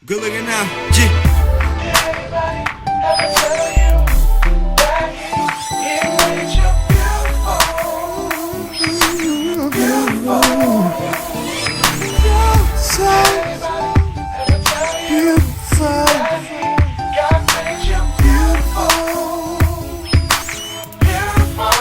Good looking now, G. Everybody, I tell you, that it makes you beautiful. Beautiful. Everybody, I tell you, that God makes you beautiful. Beautiful.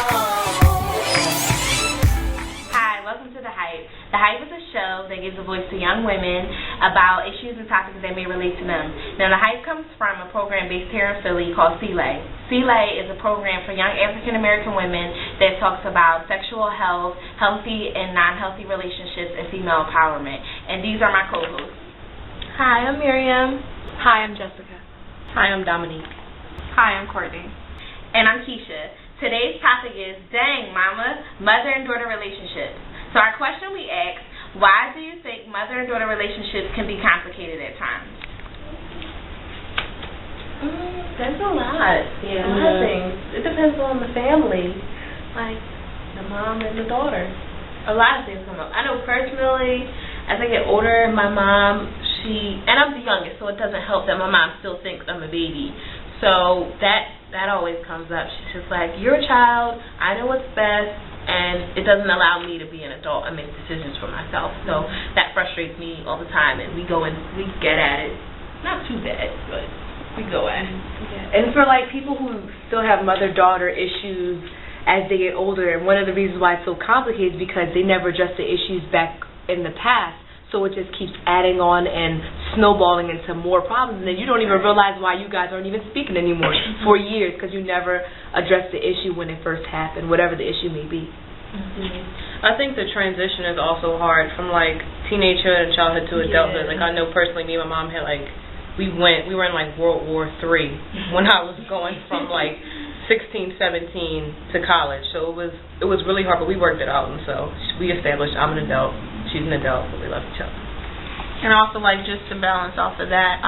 Hi, welcome to The Hype. The Hype is a show that gives a voice to young women about issues and topics that may relate to them. Now, The Hype comes from a program based here in Philly called CLA. CLA is a program for young African American women that talks about sexual health, healthy and non-healthy relationships, and female empowerment. And these are my co-hosts. Hi, I'm Miriam. Hi, I'm Jessica. Hi, I'm Dominique. Hi, I'm Courtney. And I'm Keisha. Today's topic is, dang, mama, mother and daughter relationships. So our question we asked, why do you think mother and daughter relationships can be complicated at times? There's a lot. Yeah. A lot of things. It depends on the family, like the mom and the daughter. A lot of things come up. I know personally, as I get older, my mom, and I'm the youngest, so it doesn't help that my mom still thinks I'm a baby. So that always comes up. She's just like, you're a child, I know what's best, and it doesn't allow me to be an adult and make decisions for myself. So that frustrates me all the time, and we get at it. Not too bad, but we go at it. Yeah. And for like people who still have mother-daughter issues as they get older, and one of the reasons why it's so complicated is because they never addressed the issues back in the past. So it just keeps adding on and snowballing into more problems, and then you don't even realize why you guys aren't even speaking anymore for years because you never addressed the issue when it first happened, whatever the issue may be. I think the transition is also hard from like teenagehood and childhood to adulthood. Like I know personally, me and my mom had like we were in like World War III when I was going from like 16, 17 to college. So it was really hard, but we worked it out, and so we established I'm an adult. She's an adult, but we love each other. And also, like, just to bounce off of that,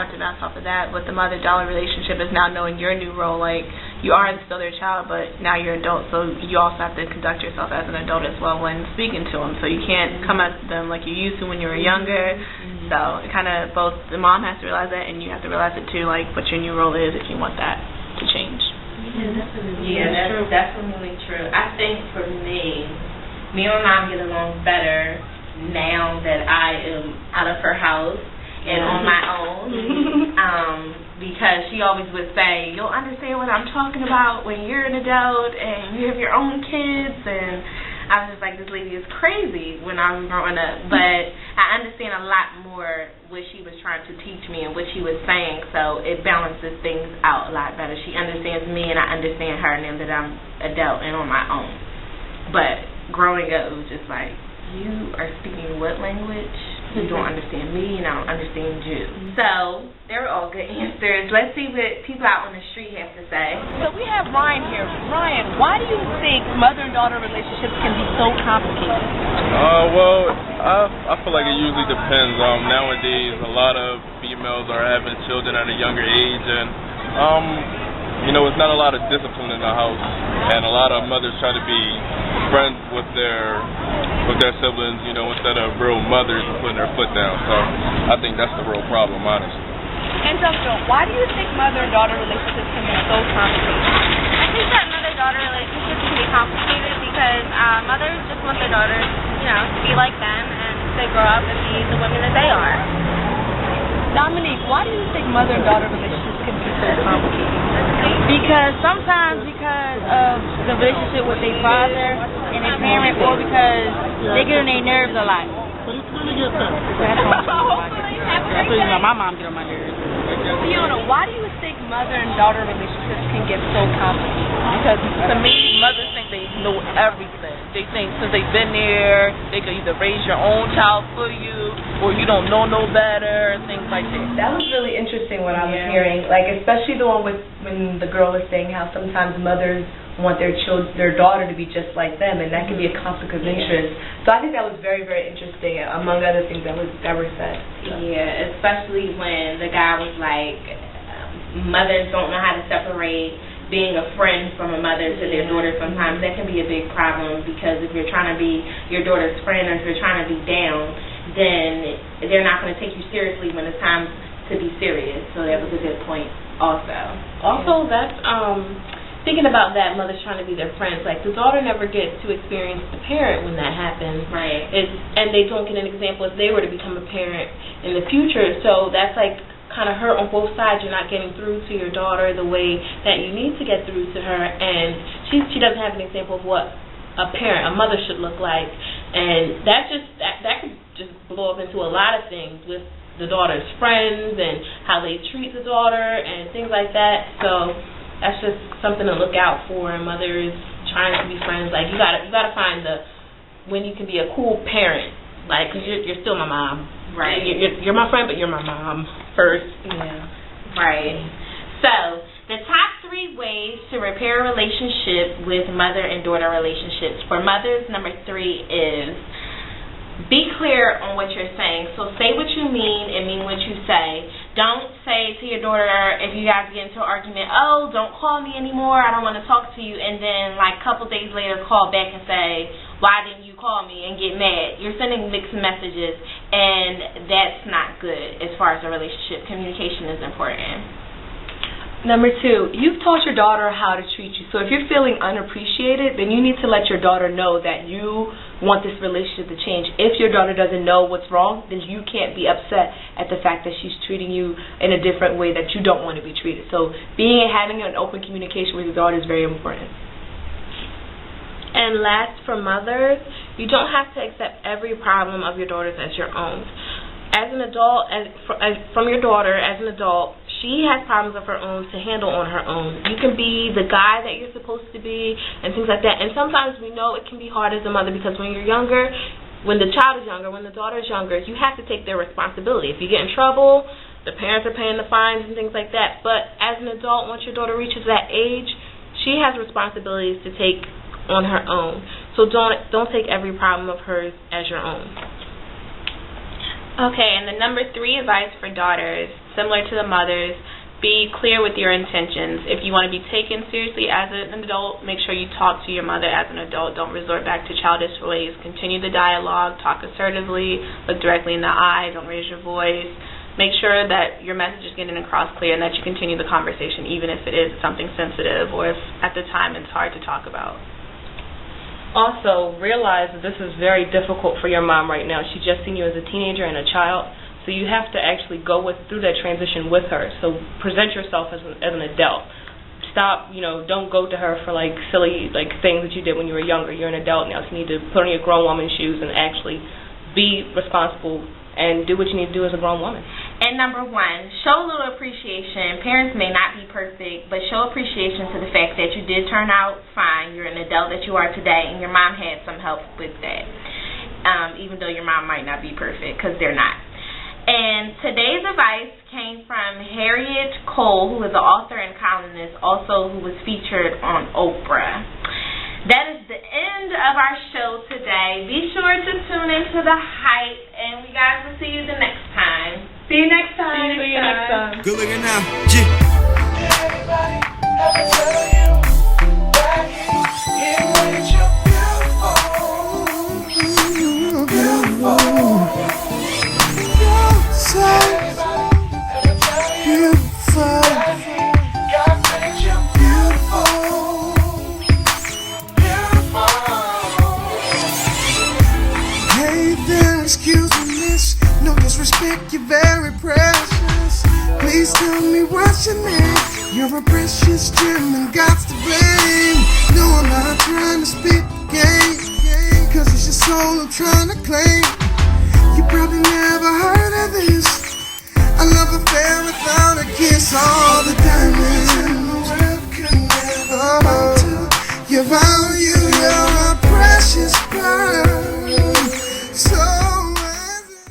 with the mother-daughter relationship is now knowing your new role. Like, you are still their child, but now you're an adult, so you also have to conduct yourself as an adult as well when speaking to them. So you can't come at them like you used to when you were younger. So it kind of both the mom has to realize that, and you have to realize it too, like what your new role is if you want that to change. Yeah, definitely. Yeah, that's definitely true. I think for me and my mom get along better now that I am out of her house and on my own, because she always would say, you'll understand what I'm talking about when you're an adult and you have your own kids, and I was just like, this lady is crazy when I was growing up, but I understand a lot more what she was trying to teach me and what she was saying, so it balances things out a lot better. She understands me and I understand her now that I'm adult and on my own. But growing up, it was just like, you are speaking what language? You don't understand me, and I don't understand you. So, they're all good answers. Let's see what people out on the street have to say. So we have Ryan here. Ryan, why do you think mother and daughter relationships can be so complicated? Well, I feel like it usually depends. Nowadays, a lot of females are having children at a younger age, and it's not a lot of discipline in the house, and a lot of mothers try to be friends with their siblings, instead of real mothers putting their foot down. So I think that's the real problem, honestly. And Jessica, why do you think mother and daughter relationships can be so complicated? I think that mother-daughter relationships can be complicated because mothers just want their daughters, to be like them and to grow up and be the women that they are. Dominique, why do you think mother and daughter relationships can be so complicated? Because sometimes because of the relationship with their father and their parent, or because they get on their nerves a lot. That's what my mom get on my nerves. Fiona, why do you think mother and daughter relationships can get so complicated? Because to me, mothers think they know everything. They think since they've been there, they could either raise your own child for you, or you don't know no better, and things like that. That was really interesting what I was hearing, like especially the one with when the girl is saying how sometimes mothers want their daughter to be just like them, and that can be a conflict of interest. So I think that was very, very interesting, among other things that were said. So. Yeah, especially when the guy was like, mothers don't know how to separate being a friend from a mother to their daughter. Sometimes that can be a big problem, because if you're trying to be your daughter's friend, or if you're trying to be down, then they're not going to take you seriously when it's time to be serious. So that was a good point also. Also, that's thinking about that, mothers trying to be their friends. Like, the daughter never gets to experience the parent when that happens. Right. And they don't get an example if they were to become a parent in the future. So that's like kind of hurt on both sides. You're not getting through to your daughter the way that you need to get through to her, and she doesn't have an example of what a parent, a mother should look like. And that could just blow up into a lot of things with the daughter's friends and how they treat the daughter and things like that. So that's just something to look out for. Mothers trying to be friends, like you gotta find when you can be a cool parent, like, 'cause you're still my mom. Right. You're my friend, but you're my mom first. Yeah. Right. So the top 3 ways to repair a relationship with mother and daughter relationships. For mothers, number 3 is be clear on what you're saying. So say what you mean and mean what you say. Don't say to your daughter, if you guys get into an argument, oh, don't call me anymore, I don't want to talk to you, and then like a couple days later call back and say, why didn't you call me, and get mad. You're sending mixed messages, and that's not good as far as a relationship. Communication is important. Number 2, you've taught your daughter how to treat you. So if you're feeling unappreciated, then you need to let your daughter know that you want this relationship to change. If your daughter doesn't know what's wrong, then you can't be upset at the fact that she's treating you in a different way that you don't want to be treated. So having an open communication with your daughter is very important. And last, for mothers, you don't have to accept every problem of your daughter's as your own. As an adult, from your daughter, as an adult, she has problems of her own to handle on her own. You can be the guy that you're supposed to be and things like that. And sometimes we know it can be hard as a mother because when you're younger, when the child is younger, when the daughter is younger, you have to take their responsibility. If you get in trouble, the parents are paying the fines and things like that. But as an adult, once your daughter reaches that age, she has responsibilities to take on her own. So don't take every problem of hers as your own. Okay, and the number 3 advice for daughters, similar to the mothers, be clear with your intentions. If you want to be taken seriously as an adult, make sure you talk to your mother as an adult. Don't resort back to childish ways. Continue the dialogue, talk assertively, look directly in the eye, don't raise your voice. Make sure that your message is getting across clear and that you continue the conversation even if it is something sensitive or if at the time it's hard to talk about. Also, realize that this is very difficult for your mom right now. She's just seen you as a teenager and a child, so you have to actually go through that transition with her. So present yourself as an adult. Stop, don't go to her for like silly things that you did when you were younger. You're an adult now, so you need to put on your grown woman shoes and actually be responsible and do what you need to do as a grown woman. And number 1, show a little appreciation. Parents may not be perfect, but show appreciation to the fact that you did turn out fine. You're an adult that you are today, and your mom had some help with that, even though your mom might not be perfect, because they're not. And today's advice came from Harriet Cole, who is an author and columnist, also who was featured on Oprah. That is the end of our show today. Be sure to tune into The Hype, and we guys will see you the next time. See you next time. See you next time. Good looking now. Everybody, let me tell you that here with you, beautiful, beautiful. So beautiful. God made you beautiful, beautiful. Hey there, excuse me, miss. No disrespect, you're very precious. Please tell me what's your name. You're a precious gem and God's to blame. No, I'm not trying to spit the game, 'cause it's your soul I'm trying to claim. You probably never heard of this. I love a affair without a kiss. All the diamonds in the world could never amount to your vow.